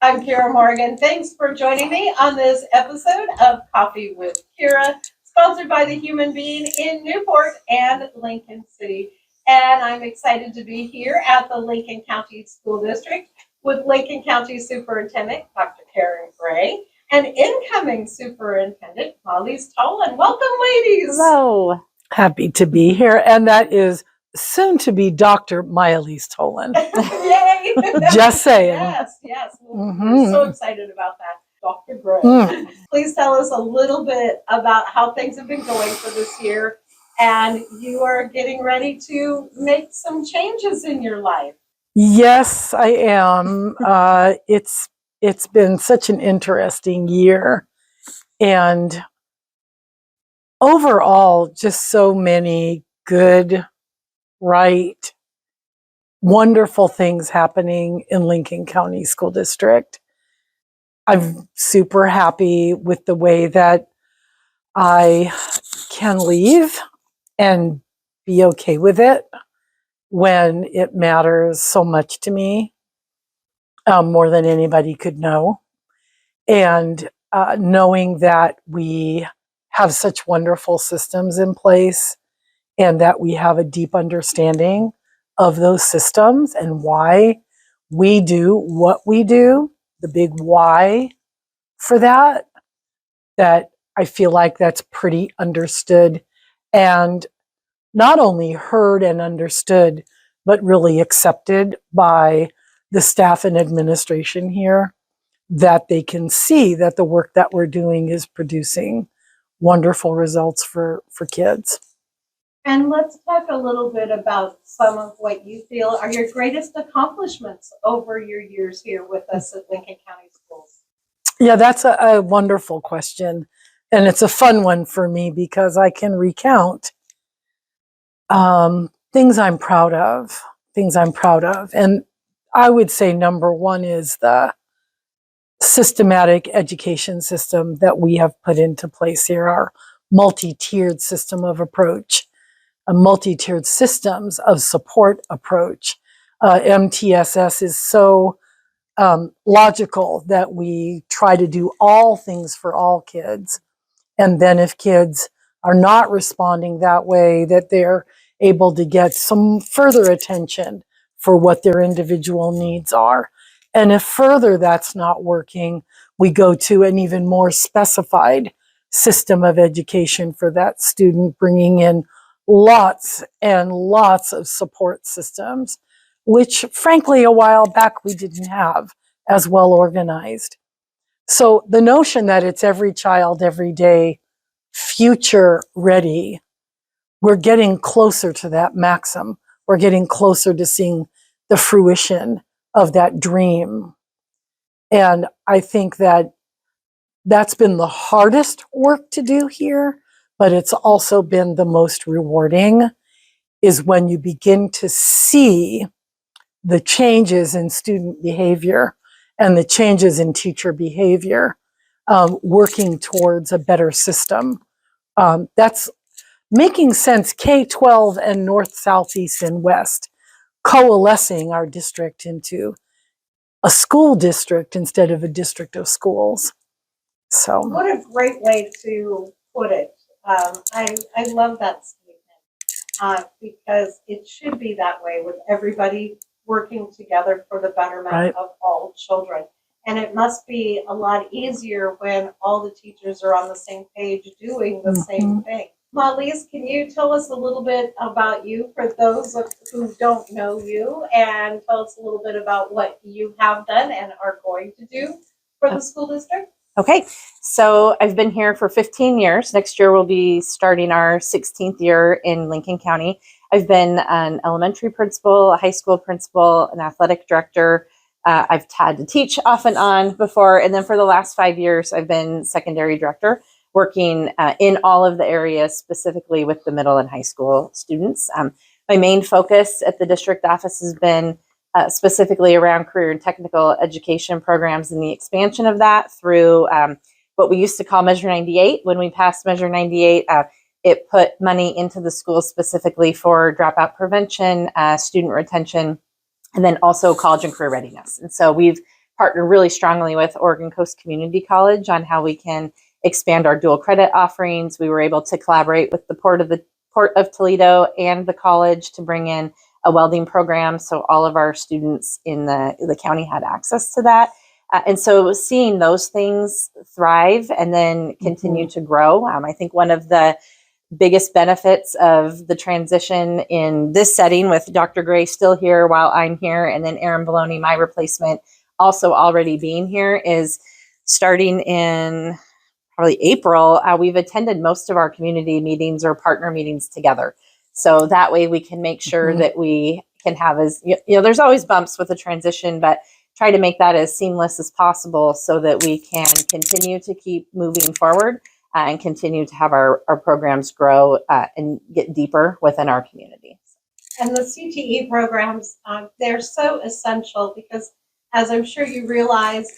I'm Kira Morgan. Thanks for joining me on this episode of Coffee with Kira, sponsored by the Human Being in Newport and Lincoln City. And I'm excited to be here at the Lincoln County School District with Lincoln County Superintendent Dr. Karen Grey and incoming Superintendent Majalise Tolan. Welcome, ladies. Hello. Happy to be here. And that is soon to be Dr. Majalise Tolan. Yay! Just saying. Yes. We're so excited about that. Dr. Grey, please tell us a little bit about how things have been going for this year, and you are getting ready to make some changes in your life. Yes, I am. It's been such an interesting year, and overall, just so many good, right, wonderful things happening in Lincoln County School District. I'm super happy with the way that I can leave and be okay with it when it matters so much to me, more than anybody could know. And knowing that we have such wonderful systems in place and that we have a deep understanding of those systems and why we do what we do, the big why for that I feel like that's pretty understood and not only heard and understood, but really accepted by the staff and administration here, that they can see that the work that we're doing is producing wonderful results for kids. And let's talk a little bit about some of what you feel are your greatest accomplishments over your years here with us at Lincoln County Schools. Yeah, that's a wonderful question. And it's a fun one for me because I can recount things I'm proud of. And I would say number one is the systematic education system that we have put into place here, our multi-tiered system of approach, a multi-tiered systems of support approach. MTSS is so logical that we try to do all things for all kids. And then if kids are not responding that way, that they're able to get some further attention for what their individual needs are. And if further that's not working, we go to an even more specified system of education for that student, bringing in lots and lots of support systems, which frankly a while back we didn't have as well organized. So the notion that it's every child, every day, future ready, we're getting closer to that maxim. We're getting closer to seeing the fruition of that dream. And I think that that's been the hardest work to do here, but it's also been the most rewarding, is when you begin to see the changes in student behavior and the changes in teacher behavior, working towards a better system. That's making sense. K-12 and North, South, East, and West coalescing our district into a school district instead of a district of schools. So what a great way to put it. I love that statement because it should be that way, with everybody working together for the betterment of all children. And it must be a lot easier when all the teachers are on the same page doing the same thing. Majalise, can you tell us a little bit about you for those who don't know you, and tell us a little bit about what you have done and are going to do for the school district? Okay, so I've been here for 15 years. Next year we'll be starting our 16th year in Lincoln County. I've been an elementary principal, a high school principal, an athletic director. I've had to teach off and on before, and then for the last 5 years I've been secondary director, working in all of the areas, specifically with the middle and high school students. My main focus at the district office has been specifically around career and technical education programs and the expansion of that through what we used to call Measure 98. When we passed Measure 98, it put money into the schools specifically for dropout prevention, student retention, and then also college and career readiness. And so we've partner really strongly with Oregon Coast Community College on how we can expand our dual credit offerings. We were able to collaborate with the Port of Toledo and the college to bring in a welding program, so all of our students in the county had access to that. And so seeing those things thrive and then continue to grow, I think one of the biggest benefits of the transition in this setting, with Dr. Grey still here while I'm here, and then Erin Baloney, my replacement, also already being here, is starting in probably April, we've attended most of our community meetings or partner meetings together. So that way we can make sure that we can have there's always bumps with the transition, but try to make that as seamless as possible so that we can continue to keep moving forward and continue to have our programs grow and get deeper within our community. And the CTE programs, they're so essential because, as I'm sure you realize,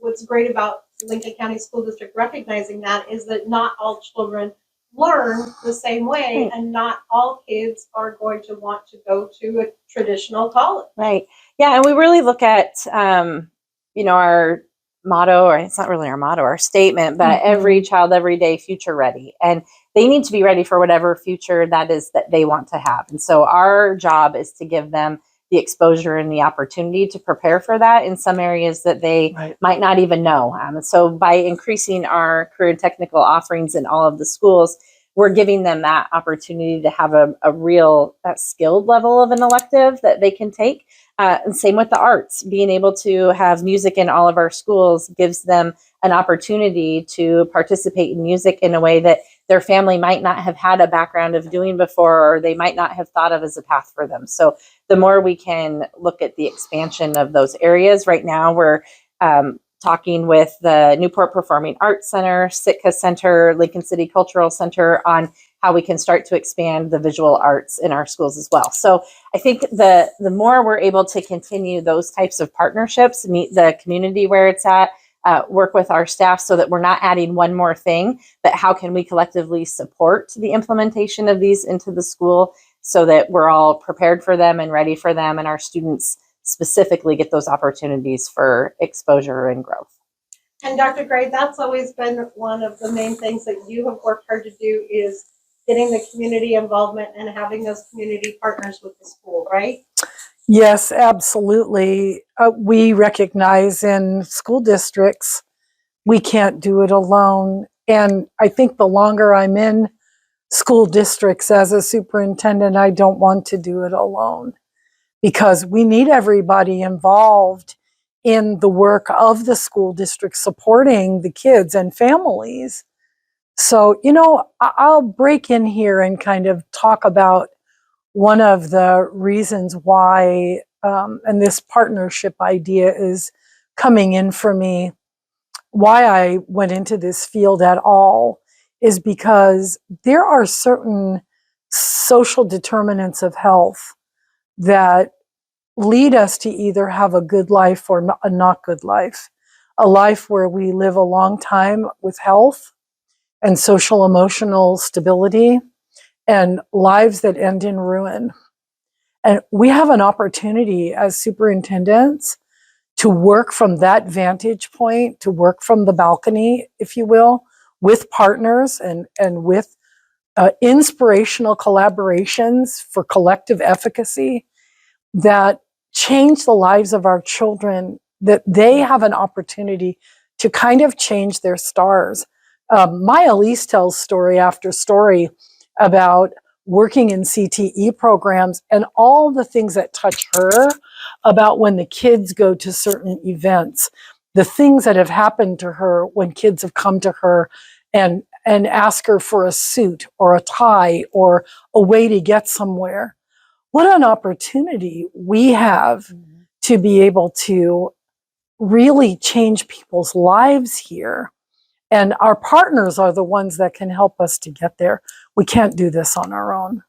what's great about Lincoln County School District recognizing that is that not all children learn the same way, and not all kids are going to want to go to a traditional college. Right. Yeah, and we really look at, our motto, or it's not really our motto, our statement, but every child, every day, future ready. And they need to be ready for whatever future that is that they want to have. And so our job is to give them the exposure and the opportunity to prepare for that in some areas that they might not even know. So by increasing our career and technical offerings in all of the schools, we're giving them that opportunity to have a real skilled level of an elective that they can take. And same with the arts. Being able to have music in all of our schools gives them an opportunity to participate in music in a way that their family might not have had a background of doing before, or they might not have thought of as a path for them. So the more we can look at the expansion of those areas. Right now, we're talking with the Newport Performing Arts Center, Sitka Center, Lincoln City Cultural Center on how we can start to expand the visual arts in our schools as well. So I think the more we're able to continue those types of partnerships, meet the community where it's at, work with our staff so that we're not adding one more thing, but how can we collectively support the implementation of these into the school so that we're all prepared for them and ready for them, and our students specifically get those opportunities for exposure and growth. And Dr. Grey, that's always been one of the main things that you have worked hard to do, is getting the community involvement and having those community partners with the school, right? Yes, absolutely. We recognize in school districts, we can't do it alone. And I think the longer I'm in school districts as a superintendent, I don't want to do it alone, because we need everybody involved in the work of the school district, supporting the kids and families. So, I'll break in here and kind of talk about one of the reasons why, and this partnership idea is coming in for me, why I went into this field at all, is because there are certain social determinants of health that lead us to either have a good life or a not good life. A life where we live a long time with health and social emotional stability, and lives that end in ruin. And we have an opportunity as superintendents to work from that vantage point, to work from the balcony, if you will, with partners and with inspirational collaborations for collective efficacy that change the lives of our children, that they have an opportunity to kind of change their stars. Majalise tells story after story about working in CTE programs and all the things that touch her, about when the kids go to certain events, the things that have happened to her when kids have come to her and ask her for a suit or a tie or a way to get somewhere. What an opportunity we have to be able to really change people's lives here. And our partners are the ones that can help us to get there. We can't do this on our own.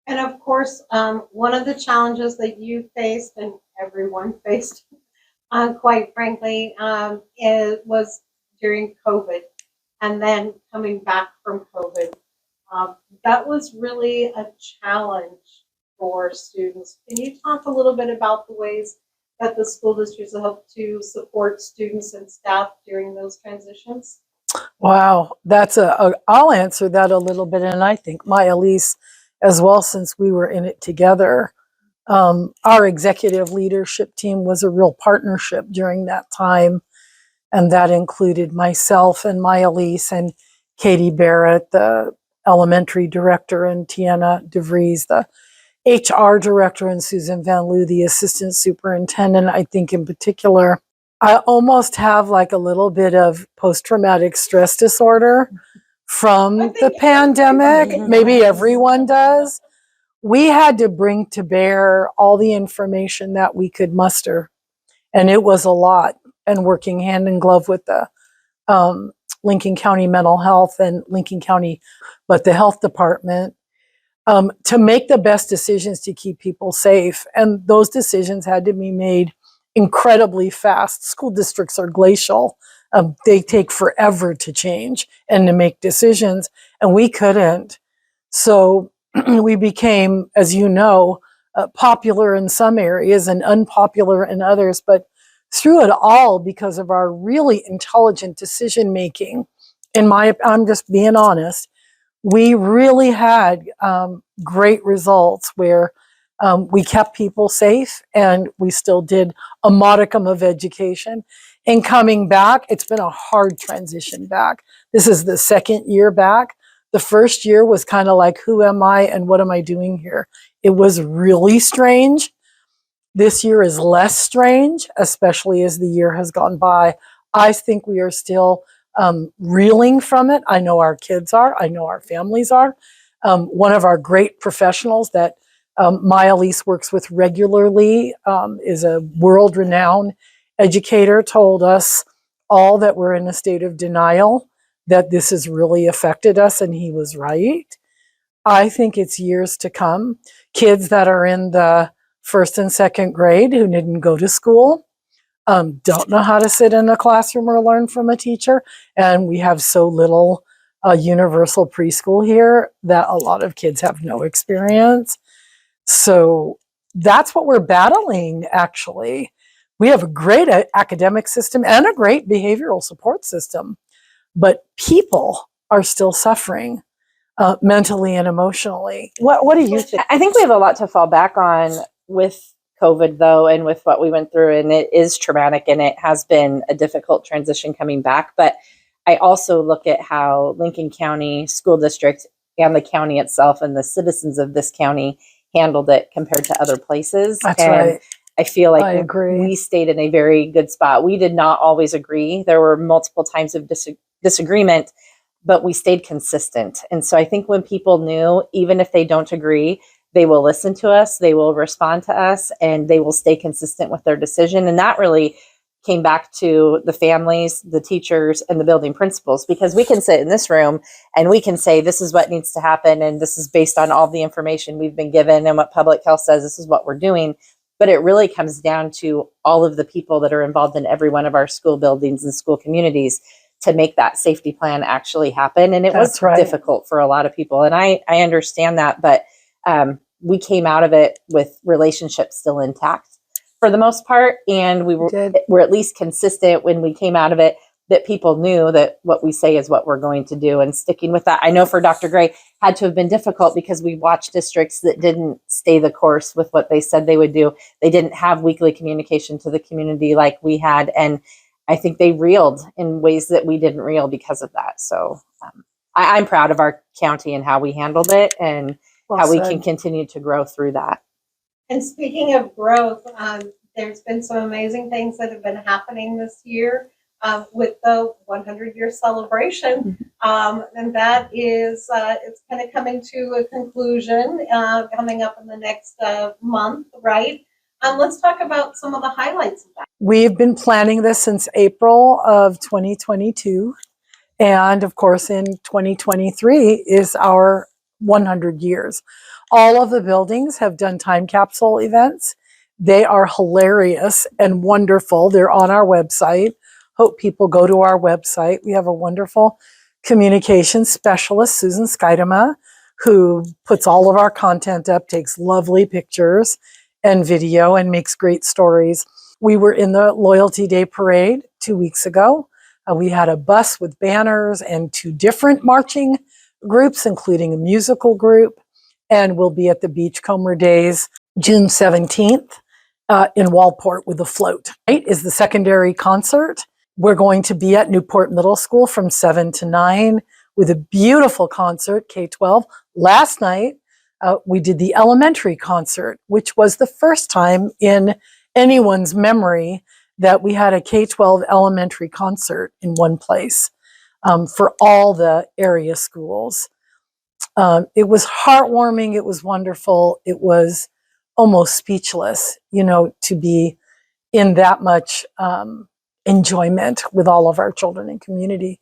And of course, one of the challenges that you faced, and everyone faced, quite frankly, was during COVID, and then coming back from COVID. That was really a challenge for students. Can you talk a little bit about the ways that the school districts help to support students and staff during those transitions? Wow, I'll answer that a little bit, and I think Majalise as well, since we were in it together. Our executive leadership team was a real partnership during that time, and that included myself and Majalise and Katie Barrett, the elementary director, and Tiana DeVries, the HR director, and Susan Van Loo, the assistant superintendent. I think in particular, I almost have like a little bit of post-traumatic stress disorder from the pandemic. Maybe everyone does. We had to bring to bear all the information that we could muster, and it was a lot. And working hand in glove with the Lincoln County Mental Health and Lincoln County, but the health department, to make the best decisions to keep people safe. And those decisions had to be made incredibly fast. School districts are glacial. They take forever to change and to make decisions, and we couldn't. So we became, as you know, popular in some areas and unpopular in others, but through it all, because of our really intelligent decision making, I'm just being honest, we really had great results where we kept people safe, and we still did a modicum of education. And coming back, it's been a hard transition back. This is the second year back. The first year was kind of like, who am I and what am I doing here? It was really strange. This year is less strange, especially as the year has gone by. I think we are still reeling from it. I know our kids are. I know our families are. One of our great professionals that Majalise works with regularly is a world-renowned educator, told us all that we're in a state of denial, that this has really affected us, and he was right. I think it's years to come. Kids that are in the first and second grade who didn't go to school, don't know how to sit in a classroom or learn from a teacher. And we have so little universal preschool here that a lot of kids have no experience. So that's what we're battling, actually. We have a great academic system and a great behavioral support system, but people are still suffering mentally and emotionally. What do you think? I think we have a lot to fall back on with COVID, though, and with what we went through, and it is traumatic, and it has been a difficult transition coming back. But I also look at how Lincoln County School District and the county itself and the citizens of this county handled it compared to other places. That's and right. I feel like I agree. we stayed in a very good spot. We did not always agree. There were multiple times of disagreement, but we stayed consistent. And so I think when people knew, even if they don't agree, they will listen to us, they will respond to us, and they will stay consistent with their decision. And that really came back to the families, the teachers, and the building principals, because we can sit in this room and we can say, this is what needs to happen, and this is based on all the information we've been given and what public health says, this is what we're doing. But it really comes down to all of the people that are involved in every one of our school buildings and school communities to make that safety plan actually happen. And it was difficult for a lot of people. And I understand that, but we came out of it with relationships still intact for the most part. And we were at least consistent when we came out of it, that people knew that what we say is what we're going to do, and sticking with that. I know for Dr. Grey had to have been difficult because we watched districts that didn't stay the course with what they said they would do. They didn't have weekly communication to the community like we had. And I think they reeled in ways that we didn't reel because of that. So I'm proud of our county and how we handled it, and how we can continue to grow through that. And speaking of growth, there's been some amazing things that have been happening this year with the 100-year celebration. And that is, it's kind of coming to a conclusion coming up in the next month, right? Let's talk about some of the highlights of that. We've been planning this since April of 2022. And of course, in 2023 is our 100 years. All of the buildings have done time capsule events. They are hilarious and wonderful. They're on our website. Hope people go to our website. We have a wonderful communications specialist, Susan Skydema, who puts all of our content up, takes lovely pictures, and video and makes great stories. We were in the Loyalty Day Parade 2 weeks ago. We had a bus with banners and 2 different marching groups, including a musical group. And we'll be at the Beachcomber Days June 17th in Walport with a float. Tonight is the secondary concert. We're going to be at Newport Middle School from 7 to 9 with a beautiful concert, K-12. Last night, we did the elementary concert, which was the first time in anyone's memory that we had a K-12 elementary concert in one place for all the area schools. It was heartwarming. It was wonderful. It was almost speechless, to be in that much enjoyment with all of our children and community.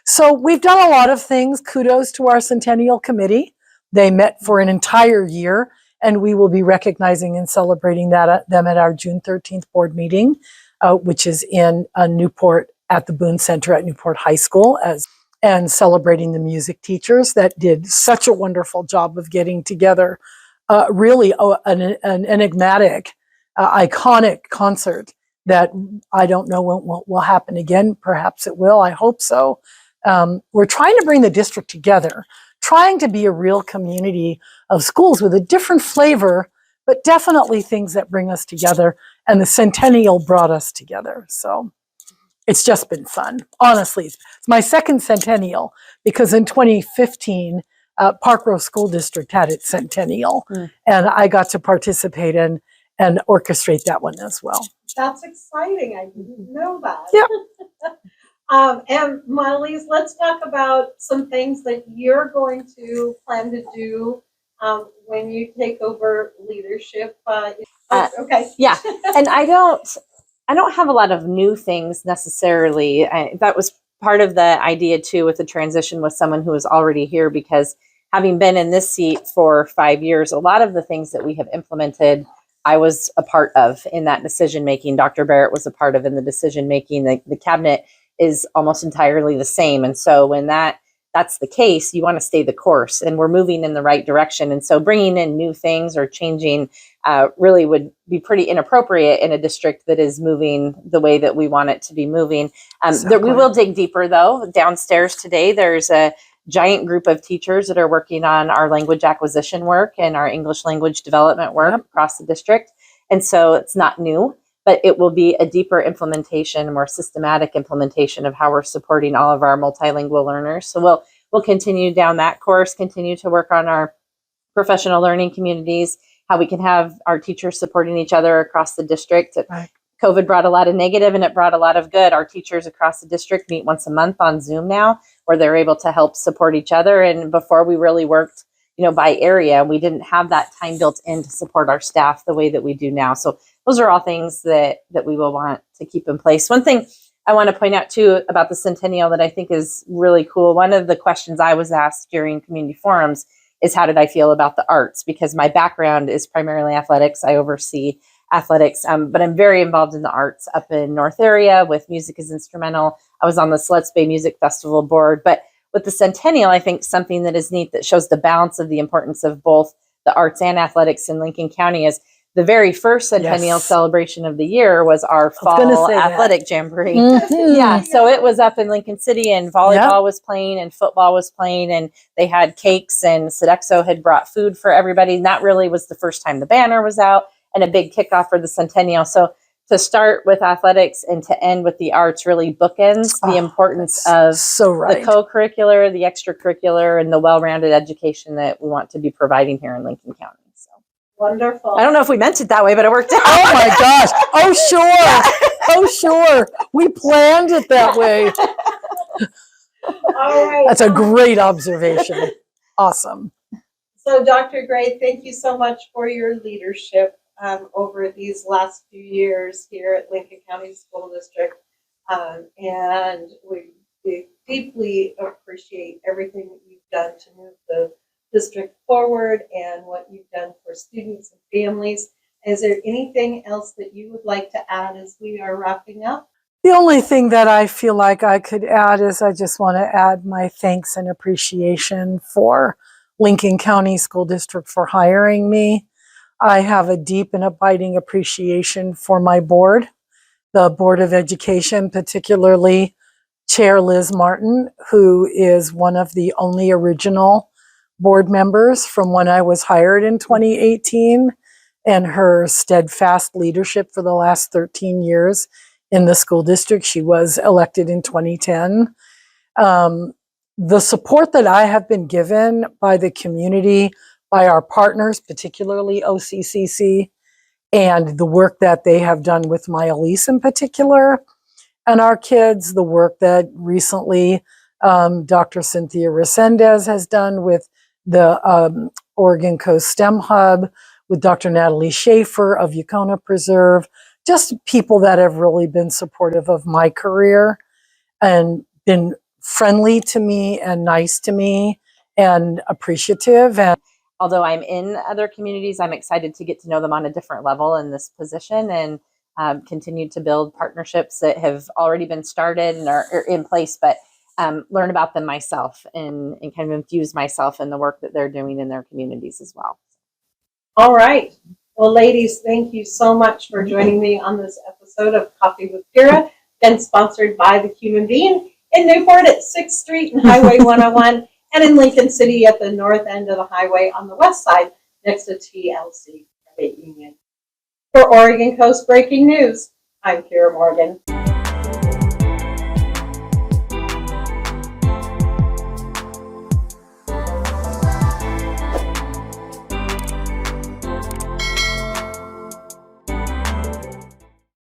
So we've done a lot of things. Kudos to our Centennial Committee. They met for an entire year, and we will be recognizing and celebrating them at our June 13th board meeting, which is in Newport at the Boone Center at Newport High School, and celebrating the music teachers that did such a wonderful job of getting together. Really an enigmatic, iconic concert that I don't know when will happen again. Perhaps it will. I hope so. We're trying to bring the district together, trying to be a real community of schools with a different flavor, but definitely things that bring us together. And the Centennial brought us together. So it's just been fun. Honestly, it's my second Centennial, because in 2015, Park Row School District had its Centennial, and I got to participate in and orchestrate that one as well. That's exciting. I didn't know that. Yep. And Majalise, let's talk about some things that you're going to plan to do when you take over leadership. Okay. Yeah, and I don't have a lot of new things necessarily. That was part of the idea too, with the transition with someone who was already here, because having been in this seat for 5 years, a lot of the things that we have implemented, I was a part of in that decision making. Dr. Barrett was a part of in the decision making. The cabinet is almost entirely the same, and so when that's the case, you want to stay the course, and we're moving in the right direction. And so bringing in new things or changing really would be pretty inappropriate in a district that is moving the way that we want it to be moving. We will dig deeper, though. Downstairs today, there's a giant group of teachers that are working on our language acquisition work and our English language development work across the district. And so it's not new, but it will be a deeper implementation, a more systematic implementation of how we're supporting all of our multilingual learners. So we'll continue down that course, continue to work on our professional learning communities, how we can have our teachers supporting each other across the district. Right. COVID brought a lot of negative and it brought a lot of good. Our teachers across the district meet once a month on Zoom now, where they're able to help support each other. And before, we really worked, by area. We didn't have that time built in to support our staff the way that we do now. So those are all things that we will want to keep in place. One thing I want to point out too about the Centennial that I think is really cool. One of the questions I was asked during community forums is, how did I feel about the arts? Because my background is primarily athletics. I oversee athletics, but I'm very involved in the arts up in North area with Music is Instrumental. I was on the Sluts Bay Music Festival board, but with the Centennial, I think something that is neat that shows the balance of the importance of both the arts and athletics in Lincoln County is the very first Centennial celebration of the year was our fall athletic jamboree. Mm-hmm. Yeah, so it was up in Lincoln City, and volleyball was playing and football was playing, and they had cakes, and Sodexo had brought food for everybody. And that really was the first time the banner was out, and a big kickoff for the Centennial. So to start with athletics and to end with the arts really bookends the importance of the co-curricular, the extracurricular, and the well-rounded education that we want to be providing here in Lincoln County. So wonderful. I don't know if we meant it that way, but it worked out. Oh my gosh. Oh, sure. Oh, sure. We planned it that way. All right. That's a great observation. Awesome. So Dr. Grey, thank you so much for your leadership over these last few years here at Lincoln County School District. And we deeply appreciate everything that you've done to move the district forward and what you've done for students and families. Is there anything else that you would like to add as we are wrapping up? The only thing that I feel like I could add is I just want to add my thanks and appreciation for Lincoln County School District for hiring me. I have a deep and abiding appreciation for my board, the Board of Education, particularly Chair Liz Martin, who is one of the only original board members from when I was hired in 2018, and her steadfast leadership for the last 13 years in the school district. She was elected in 2010. The support that I have been given by the community, by our partners, particularly OCCC, and the work that they have done with Majalise in particular, and our kids, the work that recently Dr. Cynthia Resendez has done with the Oregon Coast STEM Hub, with Dr. Natalie Schaefer of Yukona Preserve, just people that have really been supportive of my career and been friendly to me and nice to me and appreciative. And although I'm in other communities, I'm excited to get to know them on a different level in this position and continue to build partnerships that have already been started and are in place, but learn about them myself and kind of infuse myself in the work that they're doing in their communities as well. All right. Well, ladies, thank you so much for joining me on this episode of Coffee with Kira, and sponsored by The Human Being in Newport at 6th Street and Highway 101, and in Lincoln City at the north end of the highway on the west side next to TLC Credit Union. For Oregon Coast Breaking News, I'm Kira Morgan.